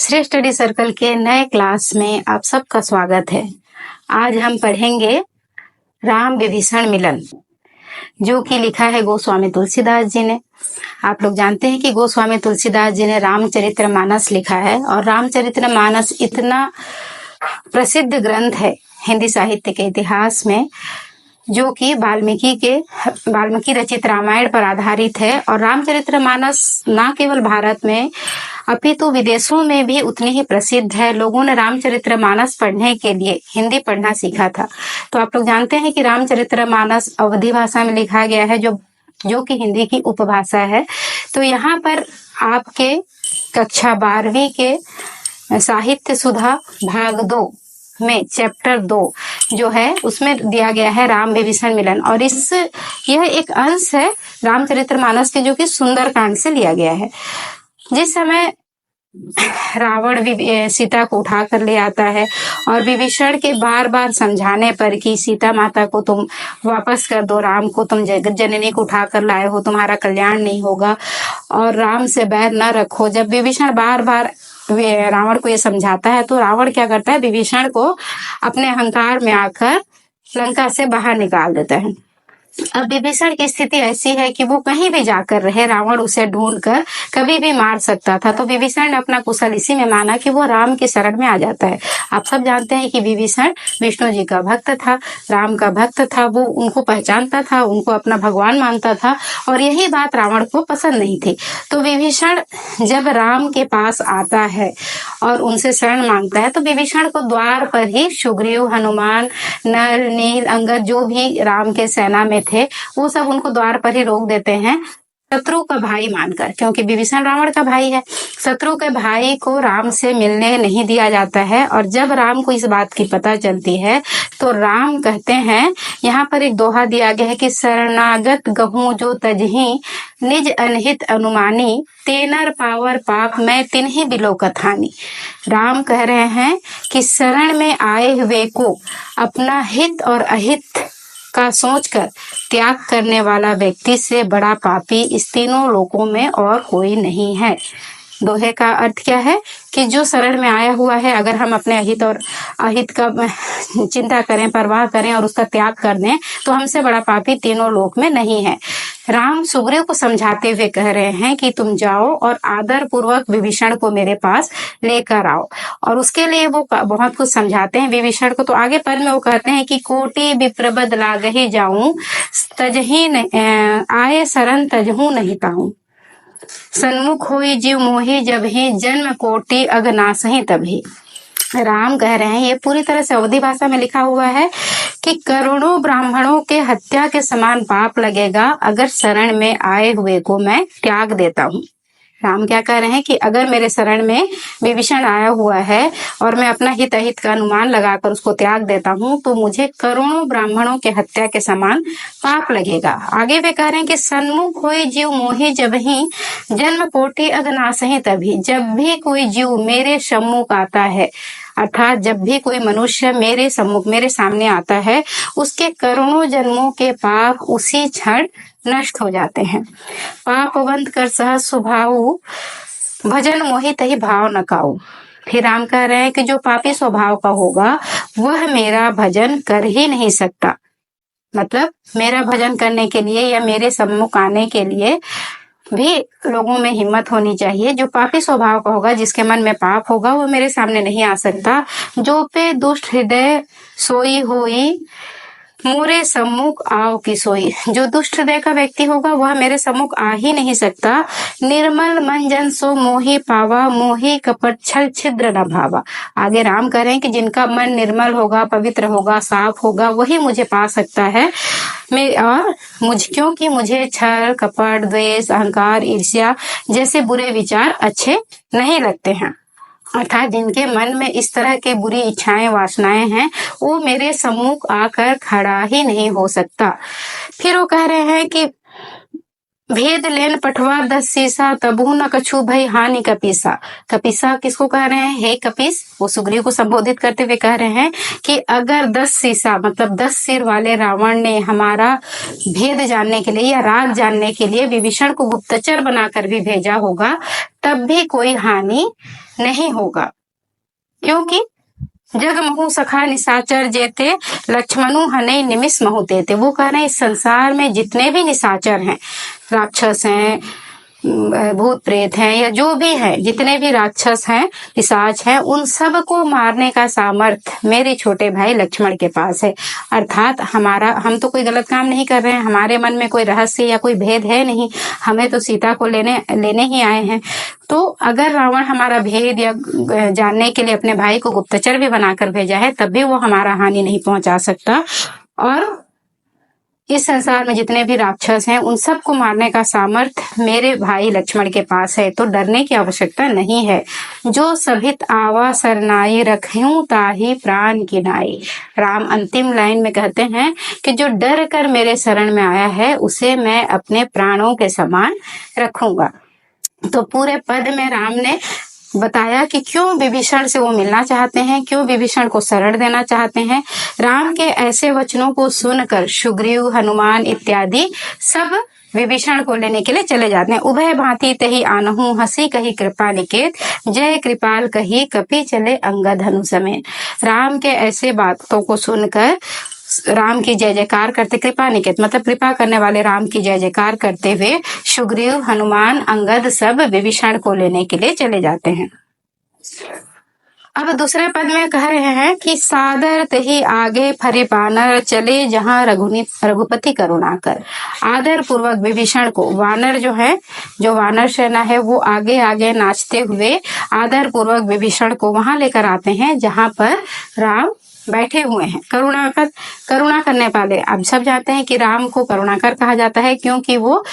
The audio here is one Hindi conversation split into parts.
श्रेष्ठ स्टडी सर्कल के नए क्लास में आप सबका स्वागत है। आज हम पढ़ेंगे राम विभीषण मिलन, जो कि लिखा है गोस्वामी तुलसीदास जी ने। आप लोग जानते हैं कि गोस्वामी तुलसीदास जी ने रामचरितमानस लिखा है, और रामचरितमानस इतना प्रसिद्ध ग्रंथ है हिंदी साहित्य के इतिहास में, जो कि वाल्मीकि रचित रामायण पर आधारित है। और रामचरितमानस न केवल भारत में अपितु विदेशों में भी उतनी ही प्रसिद्ध है। लोगों ने रामचरितमानस पढ़ने के लिए हिंदी पढ़ना सीखा था। तो आप लोग जानते हैं कि रामचरितमानस अवधी भाषा में लिखा गया है, जो कि हिंदी की उपभाषा है। तो यहाँ पर आपके कक्षा 12वीं के साहित्य सुधा भाग 2 में चैप्टर 2 जो है उसमें दिया गया है राम विभीषण मिलन, और यह एक अंश है रामचरितमानस के, जो कि सुंदरकांड से लिया गया है। जिस समय रावण सीता को उठा कर ले आता है, और विभीषण के बार बार समझाने पर कि सीता माता को तुम वापस कर दो, राम को तुम जगत जननी को उठा कर लाए हो, तुम्हारा कल्याण नहीं होगा, और राम से बैर न रखो। जब विभीषण बार बार रावण को ये समझाता है, तो रावण क्या करता है, विभीषण को अपने अहंकार में आकर लंका से बाहर निकाल देता है। अब विभीषण की स्थिति ऐसी है कि वो कहीं भी जाकर रहे, रावण उसे ढूंढकर कभी भी मार सकता था। तो विभीषण ने अपना कुशल इसी में माना कि वो राम की शरण में आ जाता है। आप सब जानते हैं कि विभीषण विष्णु जी का भक्त था, राम का भक्त था। वो उनको पहचानता था, उनको अपना भगवान मानता था, और यही बात रावण को पसंद नहीं थी। तो विभीषण जब राम के पास आता है और उनसे शरण मांगता है, तो विभीषण को द्वार पर ही सुग्रीव, हनुमान, नल, नील, अंगद जो भी राम के सेना में थे, वो सब उनको द्वार पर ही रोक देते हैं, शत्रु का भाई मानकर, क्योंकि विभीषण रावण का भाई है। शत्रु के भाई को राम से मिलने नहीं दिया जाता है। और जब राम को इस बात की पता चलती है, तो राम कहते हैं, यहाँ पर एक दोहा दिया गया है कि शरणागत गहूं जो तजही, निज अनहित अनुमानी, तेनर पावर पाप मैं तिन्ही बिलो कथानी। राम कह रहे हैं कि शरण में आए हुए को अपना हित और अहित का सोचकर त्याग करने वाला व्यक्ति से बड़ा पापी इस तीनों लोकों में और कोई नहीं है। दोहे का अर्थ क्या है कि जो शरण में आया हुआ है, अगर हम अपने अहित और अहित का चिंता करें, परवाह करें और उसका त्याग कर दें, तो हमसे बड़ा पापी तीनों लोक में नहीं है। राम सुग्रीव को समझाते हुए कह रहे हैं कि तुम जाओ और आदर पूर्वक विभीषण को मेरे पास लेकर आओ। और उसके लिए वो बहुत कुछ समझाते हैं विभीषण को। तो आगे पद में वो कहते हैं कि कोटि विप्रबद लागहि जाऊं, तजही आए शरण तजहू नहीं पाऊं, सन्मुख होई जीव मोहि जब ही, जन्म कोटि अगनासहि तभी। राम कह रहे हैं, ये पूरी तरह से अवधी भाषा में लिखा हुआ है कि करोड़ों ब्राह्मणों के हत्या के समान पाप लगेगा अगर शरण में आए हुए को मैं त्याग देता हूँ। राम क्या कह रहे हैं कि अगर मेरे शरण में विभीषण आया हुआ है और मैं अपना हित अहित का अनुमान लगाकर उसको त्याग देता हूँ, तो मुझे करोड़ों ब्राह्मणों के हत्या के समान पाप लगेगा। आगे वे कह रहे हैं कि सन्मुख होई जीव मोहि जब ही, जन्म कोटि अगनासहि तभी। जब भी कोई जीव मेरे सम्मुख आता है, अर्थात जब भी कोई मनुष्य मेरे सम्मुख, मेरे सामने आता है, उसके करोड़ों जन्मों के पाप उसी क्षण नष्ट हो जाते हैं। पापवंत कर सहज स्वभाव, भजन मोहि तहि भाव न काऊ। फिर राम कह रहे हैं कि जो पापी स्वभाव का होगा वह मेरा भजन कर ही नहीं सकता। मतलब मेरा भजन करने के लिए या मेरे सम्मुख आने के लिए भी लोगों में हिम्मत होनी चाहिए। जो पापी स्वभाव का होगा, जिसके मन में पाप होगा, वो मेरे सामने नहीं आ सकता। जो पे दुष्ट हृदय सोई होई, मोरे सम्मुख आओ की सोई। जो दुष्ट हृदय का व्यक्ति होगा वह मेरे सम्मुख आ ही नहीं सकता। निर्मल मन जन सो मोहि पावा, मोहि कपट छल छिद्र न भावा। आगे राम कह रहे हैं कि जिनका मन निर्मल होगा, पवित्र होगा, साफ होगा, वही मुझे पा सकता है। और क्योंकि मुझे छल, कपट, द्वेष, अहंकार, ईर्ष्या जैसे बुरे विचार अच्छे नहीं लगते हैं। अर्थात जिनके मन में इस तरह के बुरी इच्छाएं, वासनाएं हैं, वो मेरे सम्मुख आकर खड़ा ही नहीं हो सकता। फिर वो कह रहे हैं कि भेद लेन पठवा 10 सीसा, तबु न कछु भई हानि कपीसा। कपीसा किसको कह रहे हैं? हे कपीस, वो सुग्रीव को संबोधित करते हुए कह रहे हैं कि अगर 10 सीसा मतलब 10 सिर वाले रावण ने हमारा भेद जानने के लिए या राज जानने के लिए विभीषण को गुप्तचर बनाकर भी भेजा होगा, तब भी कोई हानि नहीं होगा, क्योंकि जग महु सखा निशाचर जेते, लक्ष्मणु हने निमिष महु तेते। वो कह रहे हैं इस संसार में जितने भी निशाचर हैं, राक्षस हैं, भूत प्रेत हैं, या जो भी है, जितने भी राक्षस हैं, पिशाच हैं, उन सब को मारने का सामर्थ्य मेरे छोटे भाई लक्ष्मण के पास है। अर्थात हम तो कोई गलत काम नहीं कर रहे हैं, हमारे मन में कोई रहस्य या कोई भेद है नहीं, हमें तो सीता को लेने ही आए हैं। तो अगर रावण हमारा भेद या जानने के लिए अपने भाई को गुप्तचर भी बनाकर भेजा है, तब भी वो हमारा हानि नहीं पहुंचा सकता। और इस संसार में जितने भी राक्षस हैं, उन सबको मारने का सामर्थ्य मेरे भाई लक्ष्मण के पास है, तो डरने की आवश्यकता नहीं है। जो सभित आवा सरनाई, रखूं ताही प्राण की नाई। राम अंतिम लाइन में कहते हैं कि जो डर कर मेरे शरण में आया है, उसे मैं अपने प्राणों के समान रखूंगा। तो पूरे पद में राम ने बताया कि क्यों विभीषण से वो मिलना चाहते हैं, क्यों विभीषण को शरण देना चाहते हैं। राम के ऐसे वचनों को सुनकर सुग्रीव, हनुमान इत्यादि सब विभीषण को लेने के लिए चले जाते हैं। उभय भांति तही आनहु, हंसी कही कृपा निकेत, जय कृपाल कही कपि चले अंगद हनु समेत। राम के ऐसे बातों को सुनकर राम की जय जयकार करते, कृपा निकेत मतलब कृपा करने वाले राम की जय जयकार करते हुए सुग्रीव, हनुमान, अंगद सब विभीषण को लेने के लिए चले जाते हैं। अब दूसरे पद में कह रहे हैं कि सादर तही आगे फरे बानर, चले जहां रघुपति करुणा कर। आदर पूर्वक विभीषण को, वानर जो है, जो वानर सेना है, वो आगे आगे नाचते हुए आदर पूर्वक विभीषण को वहां लेकर आते हैं जहां पर राम बैठे हुए हैं। करुणा करने वाले, आप सब जानते हैं कि राम को करुणाकर कहा जाता है, क्योंकि वो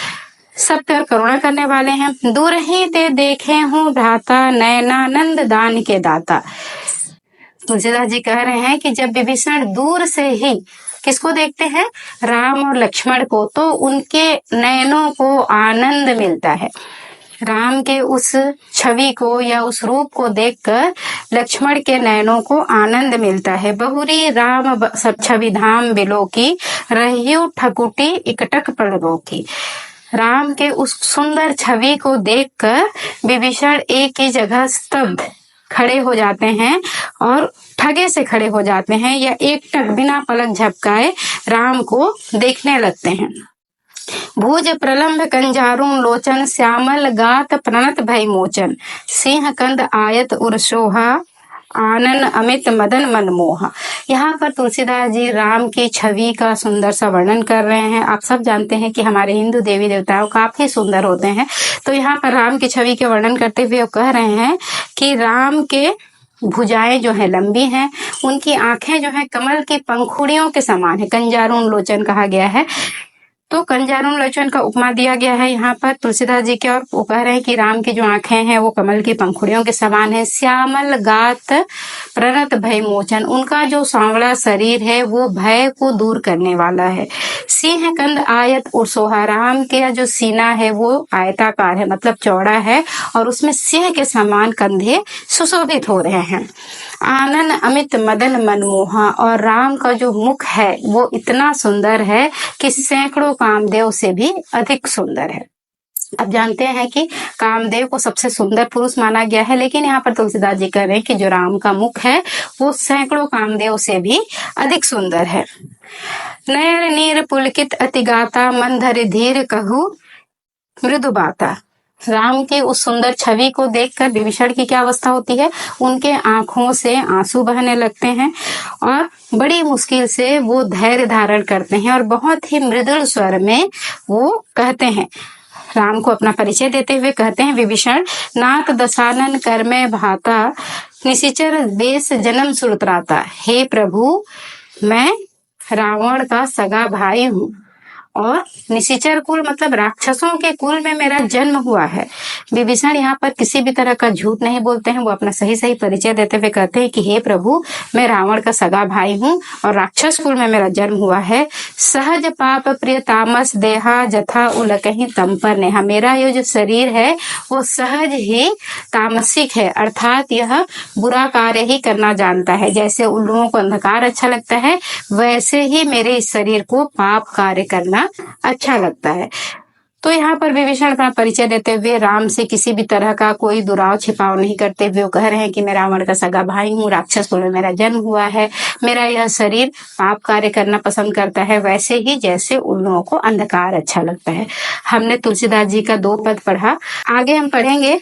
सब पर करुणा करने वाले हैं। दूर ही ते देखे हूँ भ्राता, नयनानंद दान के दाता। तुलसीदास जी कह रहे हैं कि जब विभीषण दूर से ही किसको देखते हैं? राम और लक्ष्मण को, तो उनके नयनों को आनंद मिलता है। राम के उस छवि को या उस रूप को देखकर लक्ष्मण के नयनों को आनंद मिलता है। बहुरी राम सब छवि धाम बिलो की, रहियो ठकुटी इकटक पड़ो की। राम के उस सुंदर छवि को देखकर विभीषण एक ही जगह स्तब्ध खड़े हो जाते हैं और ठगे से खड़े हो जाते हैं, या एक टक बिना पलक झपकाए राम को देखने लगते हैं। भुज प्रलंब कंजारुन लोचन, श्यामल गात प्रणत भय मोचन, सिंह कंद आयत उर्सोहा, आनन अमित मदन मनमोहा। यहाँ पर तुलसीदास जी राम की छवि का सुंदर सा वर्णन कर रहे हैं। आप सब जानते हैं कि हमारे हिंदू देवी देवताओं काफी सुंदर होते हैं, तो यहाँ पर राम की छवि के वर्णन करते हुए कह रहे हैं कि राम के भुजाएं जो है लंबी हैं, उनकी आंखें जो है कमल की पंखुड़ियों के समान है। कंजारुन लोचन कहा गया है, तो कंजारुन लोचन का उपमा दिया गया है यहाँ पर तुलसीदास जी के, और वो कह रहे हैं कि राम की जो आंखें हैं वो कमल की पंखुड़ियों के समान है। श्यामल गात प्रणत भय मोचन, उनका जो सांवला शरीर है वो भय को दूर करने वाला है। सिंह कंद आयत उर्सोहा, राम के जो सीना है वो आयताकार है, मतलब चौड़ा है, और उसमें सिंह के समान कंधे सुशोभित हो रहे हैं। आनन अमित मदन मनमोहा, और राम का जो मुख है वो इतना सुंदर है कि सैकड़ों कामदेव से भी अधिक सुंदर है। अब जानते हैं कि कामदेव को सबसे सुंदर पुरुष माना गया है, लेकिन यहाँ पर तुलसीदास जी कह रहे हैं कि जो राम का मुख है वो सैकड़ों कामदेव से भी अधिक सुंदर है। नयर नीर पुलकित अतिगाता, मन धरे धीर कहू मृदु बाता। राम के उस सुंदर छवि को देखकर विभीषण की क्या अवस्था होती है? उनके आंखों से आंसू बहने लगते हैं और बड़ी मुश्किल से वो धैर्य धारण करते हैं और बहुत ही मृदुल स्वर में वो कहते हैं, राम को अपना परिचय देते हुए कहते हैं, विभीषण नाथ दशानन कर में भाता, निशिचर देश जन्म सुरत्राता। हे प्रभु, मैं रावण का सगा भाई हूँ और निशिचर कुल मतलब राक्षसों के कुल में मेरा जन्म हुआ है। विभीषण यहाँ पर किसी भी तरह का झूठ नहीं बोलते हैं, वो अपना सही सही परिचय देते हुए कहते हैं कि हे प्रभु, मैं रावण का सगा भाई हूँ और राक्षस कुल में मेरा जन्म हुआ है। सहज पाप प्रिय तामस देहा जथा उलकहि तम पर नेहा। मेरा ये जो शरीर है वो सहज ही तामसिक है, अर्थात यह बुरा कार्य ही करना जानता है। जैसे उल्लुओं को अंधकार अच्छा लगता है, वैसे ही मेरे इस शरीर को पाप कार्य करना अच्छा लगता है। तो यहाँ पर विभीषण का परिचय देते हुए राम से किसी भी तरह का कोई दुराव छिपाव नहीं करते हुए वो कह रहे हैं कि मैं रावण का सगा भाई हूँ, राक्षस कुल में मेरा जन्म हुआ है, मेरा यह शरीर पाप कार्य करना पसंद करता है, वैसे ही जैसे उन लोगों को अंधकार अच्छा लगता है। हमने तुलसीदास जी का 2 पद पढ़ा। आगे हम पढ़ेंगे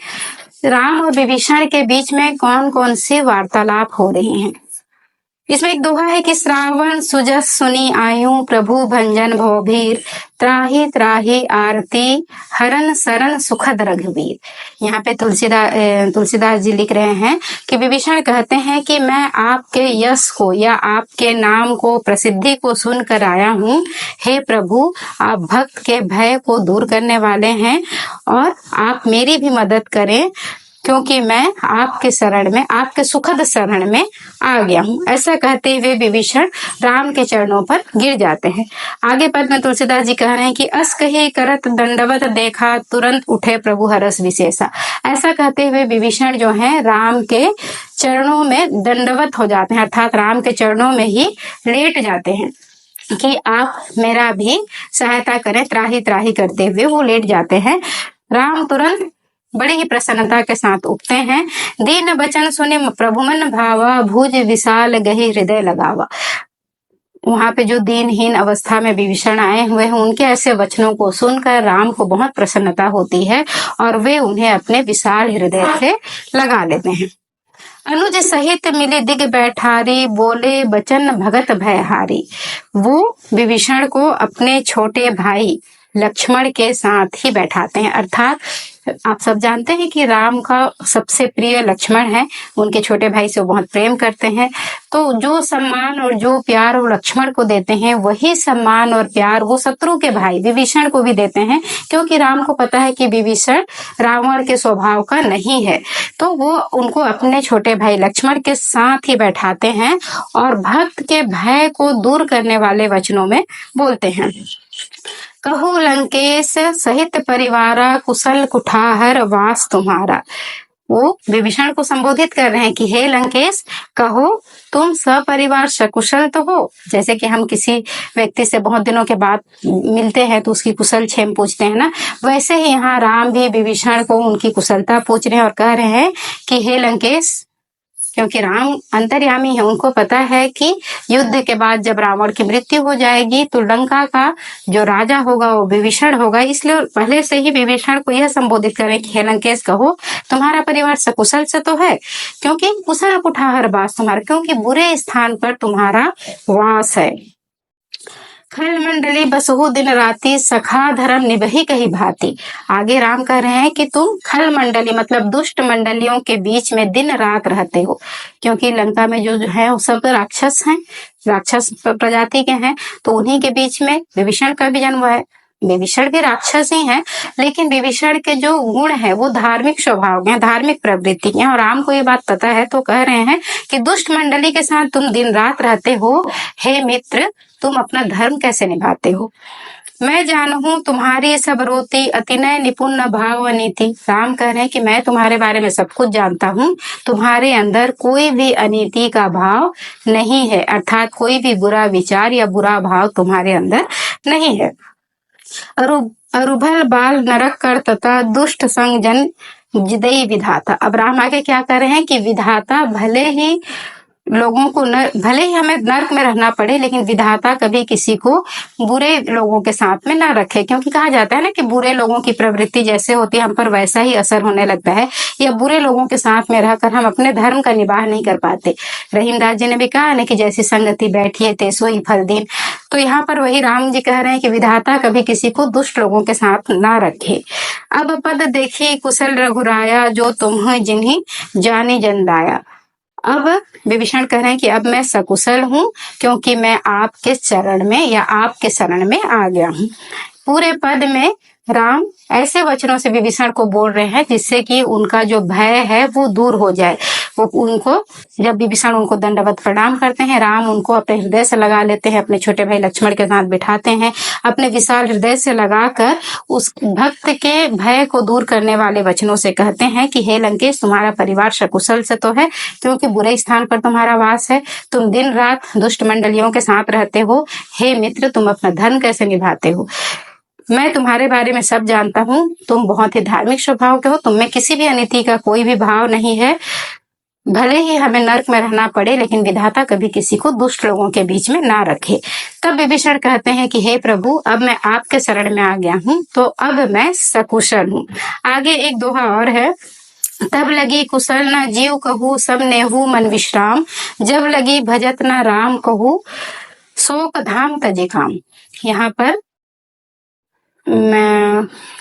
राम और विभीषण के बीच में कौन कौन सी वार्तालाप हो रही हैं। इसमें एक दोहा है कि श्रावण सुजस सुनी आयु प्रभु भंजन भवभीर त्राही त्राही आरती हरन सरन सुखद रघुवीर। यहाँ पे तुलसीदास जी लिख रहे हैं कि विभीषण कहते हैं कि मैं आपके यश को या आपके नाम को, प्रसिद्धि को सुनकर आया हूँ। हे प्रभु, आप भक्त के भय को दूर करने वाले हैं और आप मेरी भी मदद करें, क्योंकि मैं आपके शरण में, आपके सुखद शरण में आ गया हूँ। ऐसा कहते हुए विभीषण राम के चरणों पर गिर जाते हैं। आगे पद में तुलसीदास जी कह रहे हैं कि अस कही करत दंडवत देखा तुरंत उठे प्रभु हरस विशेषा। ऐसा कहते हुए विभीषण जो है राम के चरणों में दंडवत हो जाते हैं, अर्थात राम के चरणों में ही लेट जाते हैं कि आप मेरा भी सहायता करें। त्राही त्राही करते हुए वो लेट जाते हैं। राम तुरंत बड़ी ही प्रसन्नता के साथ उठते हैं। दीन बचन सुने प्रभु मन भावा भुज विशाल गही हृदय लगावा। वहां पे जो दीनहीन अवस्था में विभीषण आए हुए हैं, उनके ऐसे वचनों को सुनकर राम को बहुत प्रसन्नता होती है और वे उन्हें अपने विशाल हृदय से लगा लेते हैं। अनुज सहित मिले दिग बैठारी बोले बचन भगत भयहारी। वो विभीषण को अपने छोटे भाई लक्ष्मण के साथ ही बैठाते हैं, अर्थात आप सब जानते हैं कि राम का सबसे प्रिय लक्ष्मण है, उनके छोटे भाई से वो बहुत प्रेम करते हैं। तो जो सम्मान और जो प्यार वो लक्ष्मण को देते हैं, वही सम्मान और प्यार वो शत्रु के भाई विभीषण को भी देते हैं, क्योंकि राम को पता है कि विभीषण रावण के स्वभाव का नहीं है। तो वो उनको अपने छोटे भाई लक्ष्मण के साथ ही बैठाते हैं और भक्त के भय को दूर करने वाले वचनों में बोलते हैं। कहो लंकेश सहित परिवारा कुशल कुठार वास तुम्हारा। वो विभीषण को संबोधित कर रहे हैं कि हे लंकेश, कहो तुम सपरिवार सकुशल तो हो। जैसे कि हम किसी व्यक्ति से बहुत दिनों के बाद मिलते हैं तो उसकी कुशल क्षेम पूछते हैं ना, वैसे ही यहाँ राम भी विभीषण को उनकी कुशलता पूछ रहे हैं और कह रहे हैं कि हे लंकेश, क्योंकि राम अंतर्यामी है, उनको पता है कि युद्ध के बाद जब रावण की मृत्यु हो जाएगी तो लंका का जो राजा होगा वो विभीषण होगा। इसलिए पहले से ही विभीषण को यह संबोधित करें कि हे लंकेश, कहो तुम्हारा परिवार सकुशल से तो है, क्योंकि कुशल कुठार वास तुम्हारा, क्योंकि बुरे स्थान पर तुम्हारा वास है। खल मंडली बसहु दिन राति सखा धर्म निभही कही भांति। आगे राम कह रहे हैं कि तुम खल मंडली मतलब दुष्ट मंडलियों के बीच में दिन रात रहते हो, क्योंकि लंका में जो है वो सब राक्षस हैं, राक्षस प्रजाति के हैं। तो उन्हीं के बीच में विभीषण का भी जन्म है। विभीषण भी राक्षस ही हैं, लेकिन विभीषण के जो गुण है वो धार्मिक स्वभाव के हैं, धार्मिक प्रवृत्ति के हैं, और राम को ये बात पता है। तो कह रहे हैं कि दुष्ट मंडली के साथ तुम दिन रात रहते हो, हे मित्र तुम अपना धर्म कैसे निभाते हो। मैं जानहूं तुम्हारी सब रोती अतिनय निपुण भाव नीति। राम कह रहे हैं कि मैं तुम्हारे बारे में सब कुछ जानता हूँ, तुम्हारे अंदर कोई भी अनीति का भाव नहीं है, अर्थात कोई भी बुरा विचार या बुरा भाव तुम्हारे अंदर नहीं है। अरुभल बाल नरक कर तथा दुष्ट संग जन जिदई विधाता। अब राम आगे क्या कर रहे हैं कि विधाता भले ही लोगों को भले ही हमें नरक में रहना पड़े, लेकिन विधाता कभी किसी को बुरे लोगों के साथ में ना रखे, क्योंकि कहा जाता है ना कि बुरे लोगों की प्रवृत्ति जैसे होती है हम पर वैसा ही असर होने लगता है, या बुरे लोगों के साथ में रहकर हम अपने धर्म का निर्वाह नहीं कर पाते। रहीमदास जी ने भी कहा ना कि जैसी संगति बैठी है ते सोई फल दीन। तो यहाँ पर वही राम जी कह रहे हैं कि विधाता कभी किसी को दुष्ट लोगों के साथ ना रखे। अब पद देखी कुशल रघुराया जो तुम्हें जिन्हीं जाने जन दाया। अब विभीषण कह रहे हैं कि अब मैं सकुशल हूँ, क्योंकि मैं आपके चरण में या आपके शरण में आ गया हूँ। पूरे पद में राम ऐसे वचनों से विभीषण को बोल रहे हैं जिससे कि उनका जो भय है वो दूर हो जाए। वो उनको, जब विभीषण उनको दंडवत प्रणाम करते हैं, राम उनको अपने हृदय से लगा लेते हैं, अपने छोटे भाई लक्ष्मण के साथ बिठाते हैं, अपने विशाल हृदय से लगाकर उस भक्त के भय को दूर करने वाले वचनों से कहते हैं कि हे लंकेश, तुम्हारा परिवार सकुशल से तो है, क्योंकि बुरे स्थान पर तुम्हारा वास है, तुम दिन रात दुष्ट मंडलियों के साथ रहते हो। हे मित्र, तुम अपना धर्म कैसे निभाते हो? मैं तुम्हारे बारे में सब जानता हूँ, तुम बहुत ही धार्मिक स्वभाव के हो, तुम में किसी भी अनिति का कोई भी भाव नहीं है। भले ही हमें नरक में रहना पड़े, लेकिन विधाता कभी किसी को दुष्ट लोगों के बीच में ना रखे। तब विभीषण कहते हैं कि हे प्रभु, अब मैं आपके शरण में आ गया हूँ, तो अब मैं सकुशल हूँ। आगे एक दोहा और है, तब लगी कुशल न जीव कहू, सब नेहू मन विश्राम, जब लगी भजत न राम कहू, शोक धाम तजे काम। यहाँ पर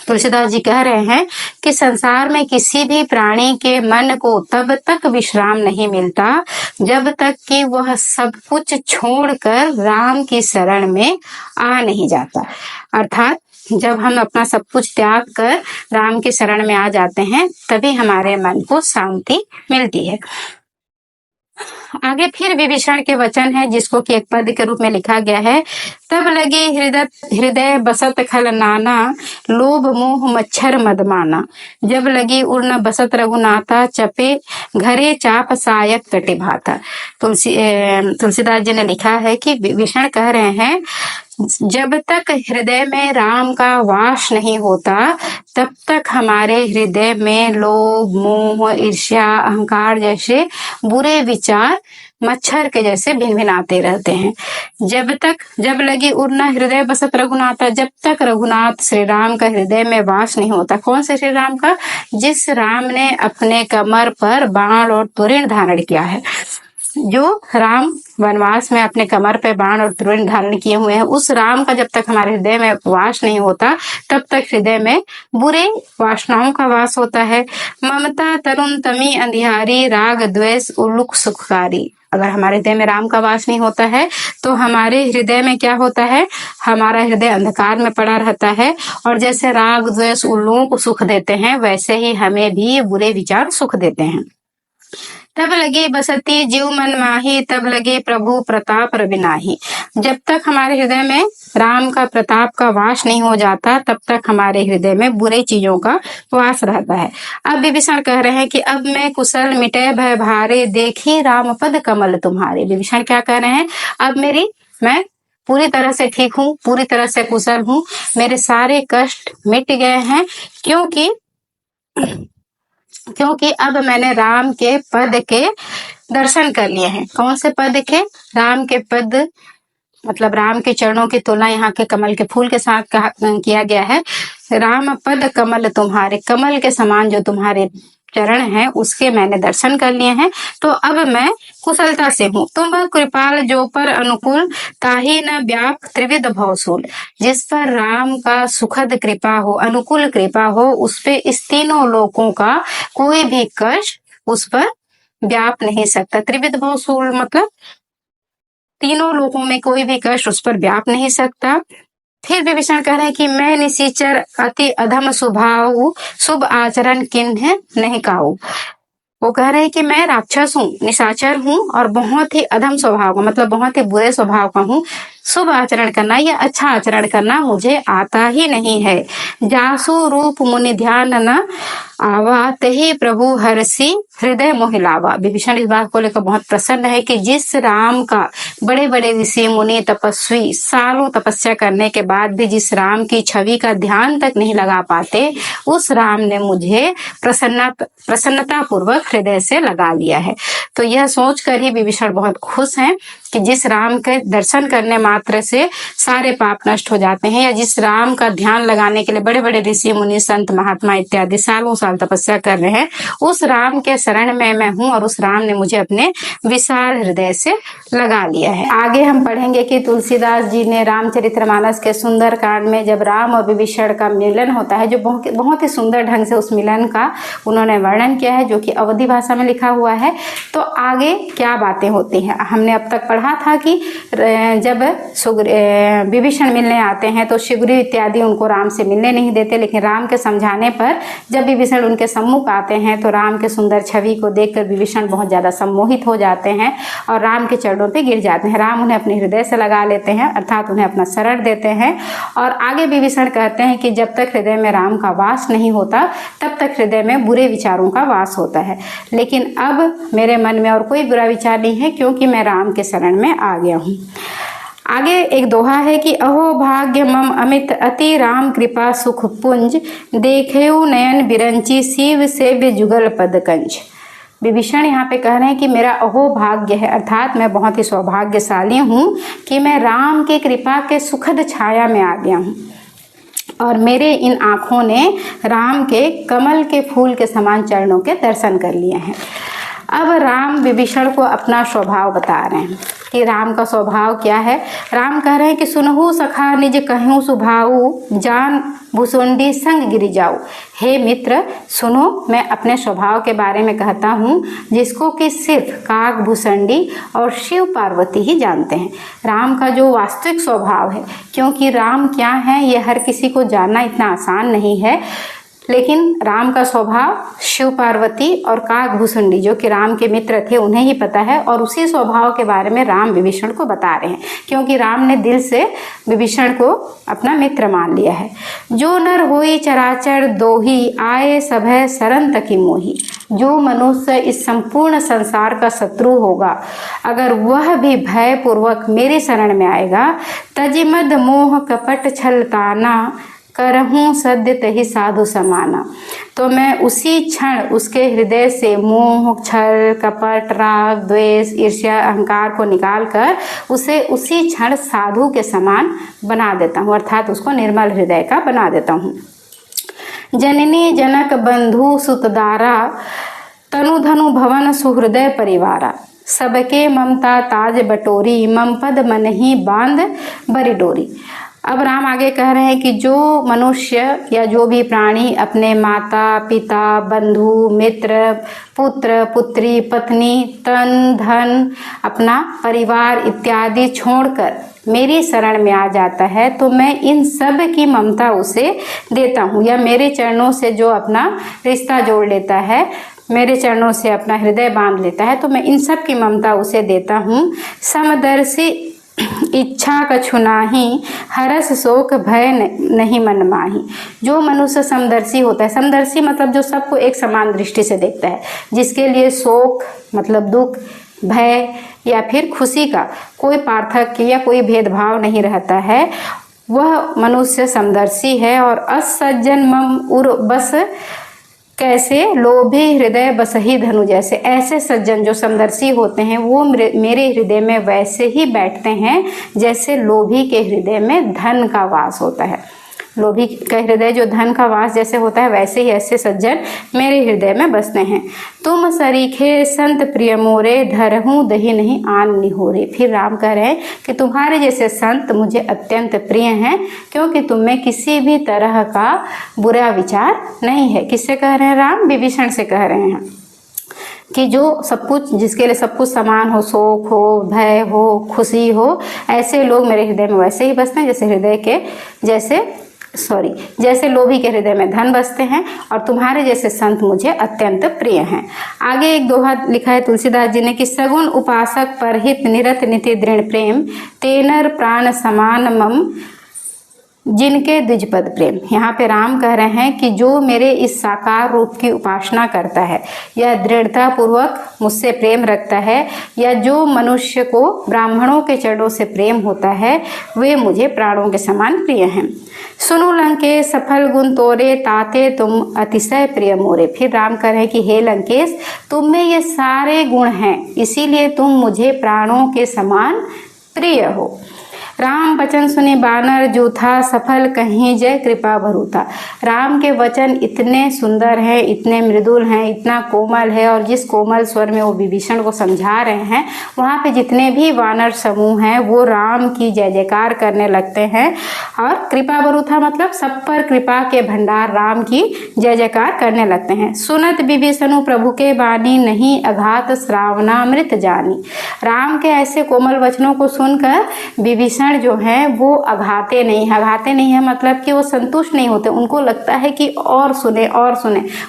तुलसीदास जी कह रहे हैं कि संसार में किसी भी प्राणी के मन को तब तक विश्राम नहीं मिलता जब तक कि वह सब कुछ छोड़कर राम की शरण में आ नहीं जाता। अर्थात जब हम अपना सब कुछ त्याग कर राम की शरण में आ जाते हैं, तभी हमारे मन को शांति मिलती है। आगे फिर विभीषण के वचन है, जिसको कि एक पद के रूप में लिखा गया है, तब लगे हृदय बसत खल नाना, लोभ मोह मच्छर मदमाना, जब लगी उड़न बसत रघुनाथा, चपे घरे चाप सायक कटे भाता। तुलसीदास जी ने लिखा है कि विभीषण कह रहे हैं, जब तक हृदय में राम का वास नहीं होता, तब तक हमारे हृदय में लोभ मोह ईर्ष्या अहंकार जैसे बुरे विचार मच्छर के जैसे भिनभिनाते रहते हैं। जब लगी उड़ना हृदय बसत रघुनाथा, जब तक रघुनाथ श्री राम का हृदय में वास नहीं होता। कौन से श्री राम का? जिस राम ने अपने कमर पर बाण और तुरीण धारण किया है। जो राम वनवास में अपने कमर पे बाण और तुरीण धारण किए हुए हैं, उस राम का जब तक हमारे हृदय में वास नहीं होता, तब तक हृदय में बुरे वासनाओं का वास होता है। ममता तरुण तमी अंधियारी, राग द्वेष उल्लुक सुखकारी। अगर हमारे हृदय में राम का वास नहीं होता है तो हमारे हृदय में क्या होता है? हमारा हृदय अंधकार में पड़ा रहता है, और जैसे राग द्वेष उल्लुओं को सुख देते हैं, वैसे ही हमें भी बुरे विचार सुख देते हैं। तब लगे बसती जीव मन माही, तब लगे प्रभु प्रताप रविनाही। जब तक हमारे हृदय में राम का प्रताप का वास नहीं हो जाता, तब तक हमारे हृदय में बुरे चीजों का वास रहता है। अब विभीषण कह रहे हैं कि अब मैं कुशल मिटे भय भारे, देखी राम पद कमल तुम्हारे। विभीषण क्या कह रहे हैं? अब मैं पूरी तरह से ठीक हूँ, पूरी तरह से कुशल हूँ, मेरे सारे कष्ट मिट गए हैं, क्योंकि अब मैंने राम के पद के दर्शन कर लिए हैं। कौन से पद के? राम के पद, मतलब राम के चरणों की तुलना यहाँ के कमल के फूल के साथ किया गया है। राम पद कमल तुम्हारे, कमल के समान जो तुम्हारे चरण है उसके मैंने दर्शन कर लिए हैं, तो अब मैं कुशलता से हूँ। तुम कृपाल जो पर अनुकूल, ताही न व्याप त्रिविध भवसूल। जिस पर राम का सुखद कृपा हो, अनुकूल कृपा हो, उस पे इस तीनों लोकों का कोई भी कष्ट उस पर व्याप नहीं सकता। त्रिविध भवसूल मतलब तीनों लोकों में कोई भी कष्ट उस पर व्याप नहीं सकता। फिर विभीषण कह रहे हैं कि मैं निशिचर अति अधम स्वभाव, शुभ आचरण किन्ह नहीं काऊ। वो कह रहे हैं कि मैं राक्षस हूँ, निशाचर हूँ और बहुत ही अधम स्वभाव का, मतलब बहुत ही बुरे स्वभाव का हूँ। शुभ आचरण करना या अच्छा आचरण करना मुझे आता ही नहीं है। जासु रूप मुनि ध्यान न आवा, तही प्रभु हरसी हृदय मोहिलावा। विभीषण इस बात को लेकर बहुत प्रसन्न है कि जिस राम का बड़े बड़े ऋषि मुनि तपस्वी सालों तपस्या करने के बाद भी जिस राम की छवि का ध्यान तक नहीं लगा पाते, उस राम ने मुझे प्रसन्नता पूर्वक हृदय से लगा लिया है। तो यह सोचकर ही विभीषण बहुत खुश हैं कि जिस राम के दर्शन करने मात्र से सारे पाप नष्ट हो जाते हैं, या जिस राम का ध्यान लगाने के लिए बड़े बड़े ऋषि मुनि संत महात्मा इत्यादि सालों साल तपस्या कर रहे हैं, उस राम के शरण में मैं हूँ और उस राम ने मुझे अपने विशाल हृदय से लगा लिया है। आगे हम पढ़ेंगे कि तुलसीदास जी ने रामचरितमानस के सुंदर कांड में जब राम और विभीषण का मिलन होता है, जो बहुत ही सुंदर ढंग से उस मिलन का उन्होंने वर्णन किया है, जो कि अवधी भाषा में लिखा हुआ है। तो आगे क्या बातें होती हैं। हमने अब तक पढ़ा था कि जब विभीषण मिलने आते हैं तो सुग्रीव इत्यादि उनको राम से मिलने नहीं देते, लेकिन राम के समझाने पर जब विभीषण उनके सम्मुख आते हैं तो राम के सुंदर छवि को देखकर विभीषण बहुत ज़्यादा सम्मोहित हो जाते हैं और राम के चरणों पे गिर जाते हैं। राम उन्हें अपने हृदय से लगा लेते हैं, अर्थात उन्हें अपना शरण देते हैं। और आगे विभीषण कहते हैं कि जब तक हृदय में राम का वास नहीं होता तब तक हृदय में बुरे विचारों का वास होता है, लेकिन अब मेरे मन में और कोई बुरा विचार नहीं है क्योंकि मैं राम के शरण में आ गया हूँ। आगे एक दोहा है कि अहो भाग्य मम अमित अति राम कृपा सुख पुंज, देखेऊ नयन बिरंची शिव सेव्य जुगल पद कंज। विभीषण यहाँ पे कह रहे हैं कि मेरा अहो भाग्य है, अर्थात मैं बहुत ही सौभाग्यशाली हूँ कि मैं राम की कृपा के सुखद छाया में आ गया हूँ और मेरे इन आँखों ने राम के कमल के फूल के समान चरणों के दर्शन कर लिए हैं। अब राम विभीषण को अपना स्वभाव बता रहे हैं कि राम का स्वभाव क्या है। राम कह रहे हैं कि सुनहु सखा निज कहूँ सुभाऊ, जान भुसुंडी संग गिर जाऊ। हे मित्र सुनो, मैं अपने स्वभाव के बारे में कहता हूँ जिसको कि सिर्फ काग भुसंडी और शिव पार्वती ही जानते हैं। राम का जो वास्तविक स्वभाव है, क्योंकि राम क्या है ये हर किसी को जानना इतना आसान नहीं है, लेकिन राम का स्वभाव शिव पार्वती और काग भुसुंडी जो कि राम के मित्र थे उन्हें ही पता है, और उसी स्वभाव के बारे में राम विभीषण को बता रहे हैं क्योंकि राम ने दिल से विभीषण को अपना मित्र मान लिया है। जो नर होई चराचर दोही, आए सभय शरण तकी मोही। जो मनुष्य इस संपूर्ण संसार का शत्रु होगा, अगर वह भी भय पूर्वक मेरी शरण में आएगा, तजिमद मोह कपट छल ताना, करहूँ सद्य तहि साधु समाना। तो मैं उसी क्षण उसके हृदय से मोह, छल, कपट, राग, द्वेष, ईर्ष्या, अहंकार को निकालकर उसे उसी क्षण साधु के समान बना देता हूँ, अर्थात उसको निर्मल हृदय का बना देता हूँ। जननी जनक बंधु सुतदारा, तनु धनु भवन सुहृदय परिवारा। सबके ममता ताज बटोरी, मम पद मन ही बांध बरी डोरी। अब राम आगे कह रहे हैं कि जो मनुष्य या जो भी प्राणी अपने माता पिता, बंधु, मित्र, पुत्र, पुत्री, पत्नी, तन, धन, अपना परिवार इत्यादि छोड़कर मेरी शरण में आ जाता है तो मैं इन सब की ममता उसे देता हूँ, या मेरे चरणों से जो अपना रिश्ता जोड़ लेता है, मेरे चरणों से अपना हृदय बांध लेता है, तो मैं इन सब की ममता उसे देता हूँ। समदर्शी इच्छा कछु नाही, हरस शोक भय नहीं मन माही। जो मनुष्य समदर्शी होता है, समदर्शी मतलब जो सबको एक समान दृष्टि से देखता है, जिसके लिए शोक मतलब दुख, भय या फिर खुशी का कोई पार्थक्य या कोई भेदभाव नहीं रहता है, वह मनुष्य समदर्शी है। और असज्जन मम उर बस कैसे, लोभी हृदय बसही धनु जैसे। ऐसे सज्जन जो समदर्शी होते हैं वो मेरे हृदय में वैसे ही बैठते हैं जैसे लोभी के हृदय में धन का वास होता है। लोभी का हृदय जो धन का वास जैसे होता है, वैसे ही ऐसे सज्जन मेरे हृदय में बसते हैं। तुम सरीखे संत प्रिय मोरे, धरहूँ दही नहीं आन निहोरे। फिर राम कह रहे हैं कि तुम्हारे जैसे संत मुझे अत्यंत प्रिय हैं, क्योंकि तुम में किसी भी तरह का बुरा विचार नहीं है। किससे कह रहे हैं राम? विभीषण से कह रहे हैं कि जो सब कुछ, जिसके लिए सब कुछ समान हो, शोक हो, भय हो, खुशी हो, ऐसे लोग मेरे हृदय में वैसे ही बसते हैं जैसे लोभी के हृदय में धन बसते हैं, और तुम्हारे जैसे संत मुझे अत्यंत प्रिय हैं। आगे एक दोहा लिखा है तुलसीदास जी ने कि सगुण उपासक परहित निरत निति दृढ़ प्रेम, तेनर प्राण समान मम जिनके द्विजपद प्रेम। यहाँ पे राम कह रहे हैं कि जो मेरे इस साकार रूप की उपासना करता है या दृढ़ता पूर्वक मुझसे प्रेम रखता है, या जो मनुष्य को ब्राह्मणों के चरणों से प्रेम होता है, वे मुझे प्राणों के समान प्रिय हैं। सुनो लंकेश सफल गुण तोरे, ताते तुम अतिशय प्रिय मोरे। फिर राम कह रहे हैं कि हे लंकेश, तुम में ये सारे गुण हैं, इसीलिए तुम मुझे प्राणों के समान प्रिय हो। राम वचन सुने बानर जो था, सफल कहीं जय कृपा भरूता। राम के वचन इतने सुंदर हैं, इतने मृदुल हैं, इतना कोमल है, और जिस कोमल स्वर में वो विभीषण को समझा रहे हैं, वहाँ पे जितने भी वानर समूह हैं वो राम की जय जयकार करने लगते हैं। और कृपा भरूता मतलब सब पर कृपा के भंडार राम की जय जयकार करने लगते हैं। सुनत विभीषणु प्रभु के बानी, नहीं अघात श्रावणामृत जानी। राम के ऐसे कोमल वचनों को सुनकर विभीषण जो है वो अघाते नहीं है मतलब कि वो संतुष्ट नहीं होते। उनको लगता है कि और सुने।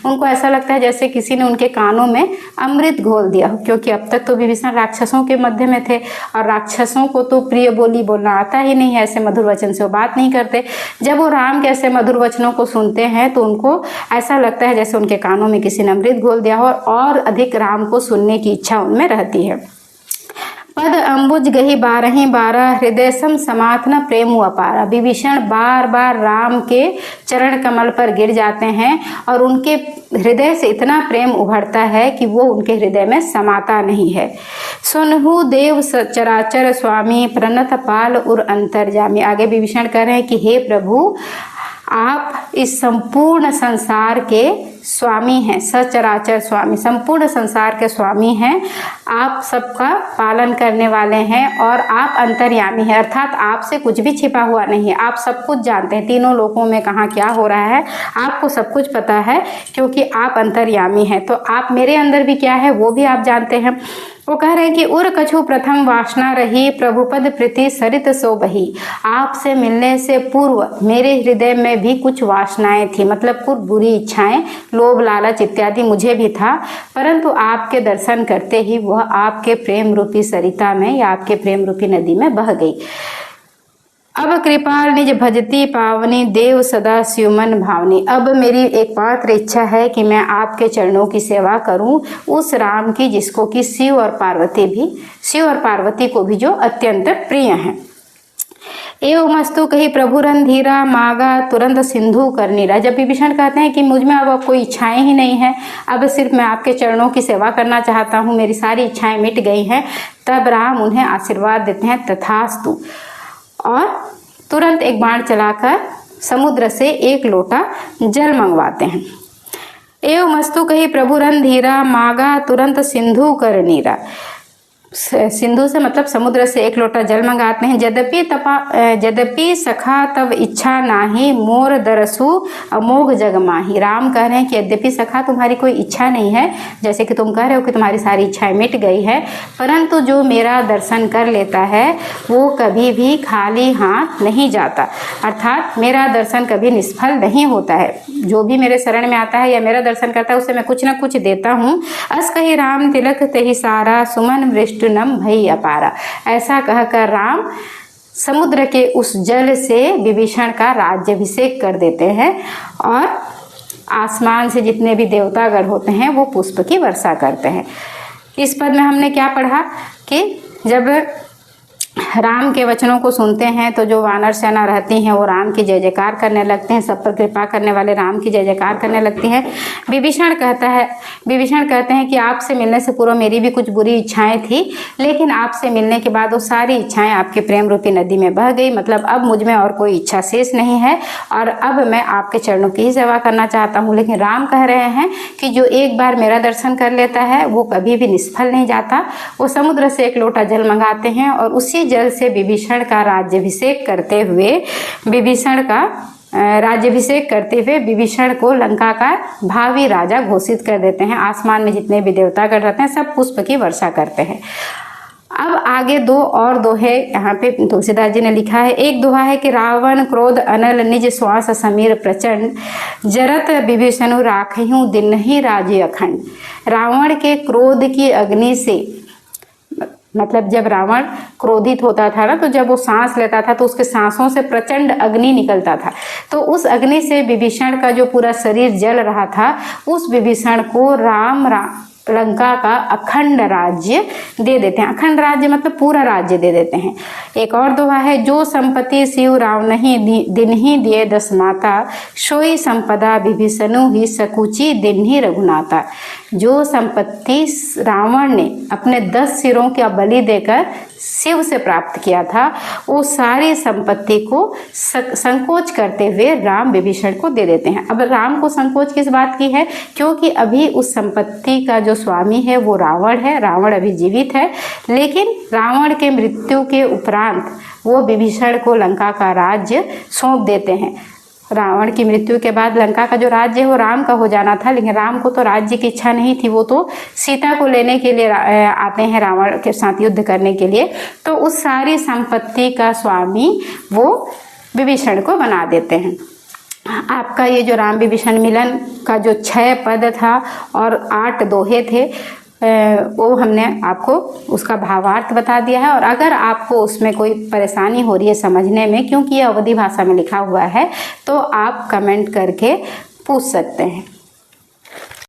उनको ऐसा लगता है जैसे किसी ने उनके कानों में अमृत घोल दिया हो, क्योंकि अब तक तो विभीषण राक्षसों के मध्य में थे और राक्षसों को तो प्रिय बोली बोलना आता ही नहीं है, ऐसे मधुर वचन से वो बात नहीं करते। जब वो राम के ऐसे मधुर वचनों को सुनते हैं तो उनको ऐसा लगता है जैसे उनके कानों में किसी ने अमृत घोल दिया हो, और अधिक राम को सुनने की इच्छा उनमें रहती है। पद अम्बुज गही 12 हृदय सम समाथ न प्रेम अपारा। विभीषण बार बार राम के चरण कमल पर गिर जाते हैं और उनके हृदय से इतना प्रेम उभरता है कि वो उनके हृदय में समाता नहीं है। सुनहु देव चराचर स्वामी, प्रणत पाल उर अंतर्जामी। आगे विभीषण कह रहे हैं कि हे प्रभु, आप इस संपूर्ण संसार के स्वामी हैं, सचराचर स्वामी, संपूर्ण संसार के स्वामी हैं। आप सबका पालन करने वाले हैं और आप अंतर्यामी हैं, अर्थात आपसे कुछ भी छिपा हुआ नहीं है। आप सब कुछ जानते हैं, तीनों लोकों में कहाँ क्या हो रहा है आपको सब कुछ पता है, क्योंकि आप अंतर्यामी हैं। तो आप मेरे अंदर भी क्या है वो भी आप जानते हैं। वो कह रहे हैं कि उर कछु प्रथम वासना रही, प्रभुपद प्रीति सरित सो बही। आपसे मिलने से पूर्व मेरे हृदय में भी कुछ वासनाएं थी, मतलब कुछ बुरी इच्छाएं, लोभ लालच इत्यादि मुझे भी था, परंतु आपके दर्शन करते ही वह आपके प्रेम रूपी सरिता में या आपके प्रेम रूपी नदी में बह गई। अब कृपाल निज भजती पावनी, देव सदा स्युमन भावनी। अब मेरी एकमात्र इच्छा है कि मैं आपके चरणों की सेवा करूं, उस राम की जिसको कि शिव और पार्वती को भी जो अत्यंत प्रिय हैं। एवं मस्तु कही प्रभु रणधीरा, मागा तुरंत सिंधु कर नीरा। जब विभीषण कहते हैं कि मुझ में अब कोई इच्छाएं ही नहीं है, अब सिर्फ मैं आपके चरणों की सेवा करना चाहता हूँ, मेरी सारी इच्छाएं मिट गई हैं, तब राम उन्हें आशीर्वाद देते हैं तथास्तु, और तुरंत एक बाण चलाकर समुद्र से एक लोटा जल मंगवाते हैं। एवं मस्तु कही प्रभु रणधीरा, मागा तुरंत सिंधु कर नीरा। सिंधु से मतलब समुद्र से एक लोटा जल मंगाते हैं। यद्यपि सखा तब इच्छा नाही, मोर दरसु अमोघ जग माही। राम कह रहे हैं कि यद्यपि सखा तुम्हारी कोई इच्छा नहीं है, जैसे कि तुम कह रहे हो कि तुम्हारी सारी इच्छाएं मिट गई है, परंतु जो मेरा दर्शन कर लेता है वो कभी भी खाली हाथ नहीं जाता, अर्थात मेरा दर्शन कभी निष्फल नहीं होता है। जो भी मेरे शरण में आता है या मेरा दर्शन करता है उसे मैं कुछ न कुछ देता हूँ। अस कही राम तिलक तेहि सारा, सुमन वृष्टि नम भई अपारा। ऐसा कहकर राम समुद्र के उस जल से विभीषण का राज्याभिषेक कर देते हैं और आसमान से जितने भी देवतागण होते हैं वो पुष्प की वर्षा करते हैं। इस पद में हमने क्या पढ़ा कि जब राम के वचनों को सुनते हैं तो जो वानर सेना रहती हैं वो राम की जय जयकार करने लगते हैं, सब पर कृपा करने वाले राम की जय जयकार करने लगती हैं। विभीषण कहते हैं कि आपसे मिलने से पूर्व मेरी भी कुछ बुरी इच्छाएं थी, लेकिन आपसे मिलने के बाद वो सारी इच्छाएं आपके प्रेम रूपी नदी में बह गई, मतलब अब मुझ में और कोई इच्छा शेष नहीं है और अब मैं आपके चरणों की ही सेवा करना चाहता हूँ। लेकिन राम कह रहे हैं कि जो एक बार मेरा दर्शन कर लेता है वो कभी भी निष्फल नहीं जाता। वो समुद्र से एक लोटा जल मंगाते हैं और उसी जल से विभीषण का राज्याभिषेक करते हुए विभीषण को लंका का भावी राजा घोषित कर देते हैं। आसमान में जितने भी देवतागण रहते हैं सब पुष्प की वर्षा करते हैं। अब आगे दो और दोहे यहाँ पे तुलसीदास जी ने लिखा है। एक दोहा है कि रावण क्रोध अनल निज श्वास समीर प्रचंड, जरत विभीषणु राखहूँ दिन ही राज्य अखंड। रावण के क्रोध की अग्नि से, मतलब जब रावण क्रोधित होता था ना, तो जब वो सांस लेता था तो उसके सांसों से प्रचंड अग्नि निकलता था, तो उस अग्नि से विभीषण का जो पूरा शरीर जल रहा था, उस विभीषण को लंका का अखंड राज्य दे देते हैं। अखंड राज्य मतलब पूरा राज्य दे देते हैं। एक और दोहा है, जो संपत्ति शिव रावणहि दिनहि दिए दस माता, सोई संपदा विभीषणु ही सकुची दिनहि रघुनाथा। जो संपत्ति रावण ने अपने 10 सिरों का बलि देकर शिव से प्राप्त किया था, वो सारी संपत्ति को संकोच करते हुए राम विभीषण को दे देते हैं। अब राम को संकोच किस बात की है? क्योंकि अभी उस संपत्ति का जो स्वामी है वो रावण है। रावण अभी जीवित है, लेकिन रावण के मृत्यु के उपरांत वो विभीषण को लंका का राज्य सौंप देते हैं। रावण की मृत्यु के बाद लंका का जो राज्य है वो राम का हो जाना था, लेकिन राम को तो राज्य की इच्छा नहीं थी। वो तो सीता को लेने के लिए आते हैं रावण के साथ युद्ध करने के लिए। तो उस सारी संपत्ति का स्वामी वो विभीषण को बना देते हैं। आपका ये जो राम विभीषण मिलन का जो 6 पद था और 8 दोहे थे, वो हमने आपको उसका भावार्थ बता दिया है। और अगर आपको उसमें कोई परेशानी हो रही है समझने में, क्योंकि ये अवधी भाषा में लिखा हुआ है, तो आप कमेंट करके पूछ सकते हैं।